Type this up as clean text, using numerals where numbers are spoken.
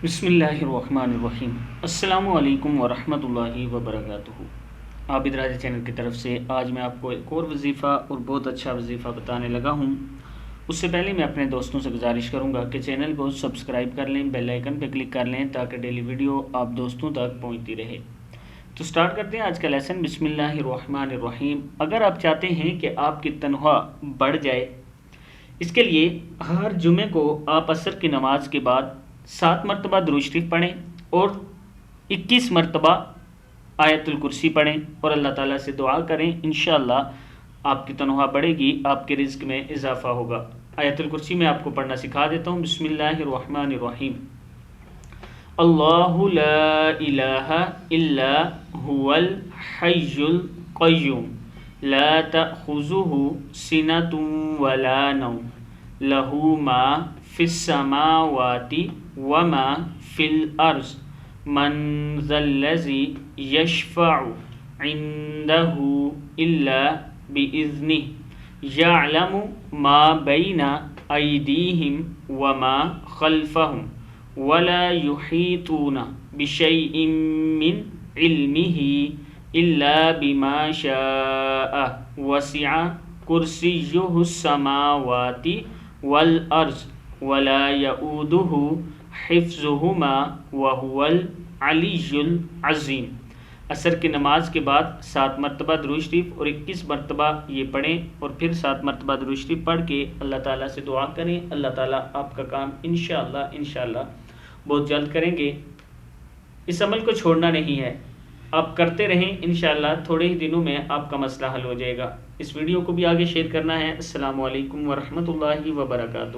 بسم اللہ الرحمن الرحیم۔ السلام علیکم ورحمۃ اللہ وبرکاتہ۔ عابد راجہ چینل کی طرف سے آج میں آپ کو ایک اور وظیفہ اور بہت اچھا وظیفہ بتانے لگا ہوں۔ اس سے پہلے میں اپنے دوستوں سے گزارش کروں گا کہ چینل کو سبسکرائب کر لیں، بیل آئیکن پہ کلک کر لیں تاکہ ڈیلی ویڈیو آپ دوستوں تک پہنچتی رہے۔ تو سٹارٹ کرتے ہیں آج کا لیسن۔ بسم اللہ الرحمن الرحیم۔ اگر آپ چاہتے ہیں کہ آپ کی تنخواہ بڑھ جائے، اس کے لیے ہر جمعے کو آپ عصر کی نماز کے بعد 7 مرتبہ درود شریف پڑھیں اور 21 مرتبہ آیت الکرسی پڑھیں اور اللہ تعالیٰ سے دعا کریں، انشاءاللہ آپ کی تنخواہ بڑھے گی، آپ کے رزق میں اضافہ ہوگا۔ آیت الکرسی میں آپ کو پڑھنا سکھا دیتا ہوں۔ بسم اللہ الرحمن الرحیم۔ اللہ لا الہ الا هو الحی القیوم لا تأخذہ سنۃ ولا نوم لہ ما فی السماوات وما فی الارض من ذا الذی یشفع عندہ الا بإذنہ یعلم ما بین ایدیہم وما خلفہم ولا یحیطون بشیء من علمہ الا بما شاء وسع کرسیہ السماوات والارض ولا یؤودہ حفظہما وہو العلی العظیم۔ عصر کی نماز کے بعد 7 مرتبہ درود شریف اور 21 مرتبہ یہ پڑھیں اور پھر 7 مرتبہ درود شریف پڑھ کے اللہ تعالیٰ سے دعا کریں، اللہ تعالیٰ آپ کا کام انشاءاللہ بہت جلد کریں گے۔ اس عمل کو چھوڑنا نہیں ہے، آپ کرتے رہیں، انشاءاللہ تھوڑے ہی دنوں میں آپ کا مسئلہ حل ہو جائے گا۔ اس ویڈیو کو بھی آگے شیئر کرنا ہے۔ السلام علیکم ورحمۃ اللہ وبرکاتہ۔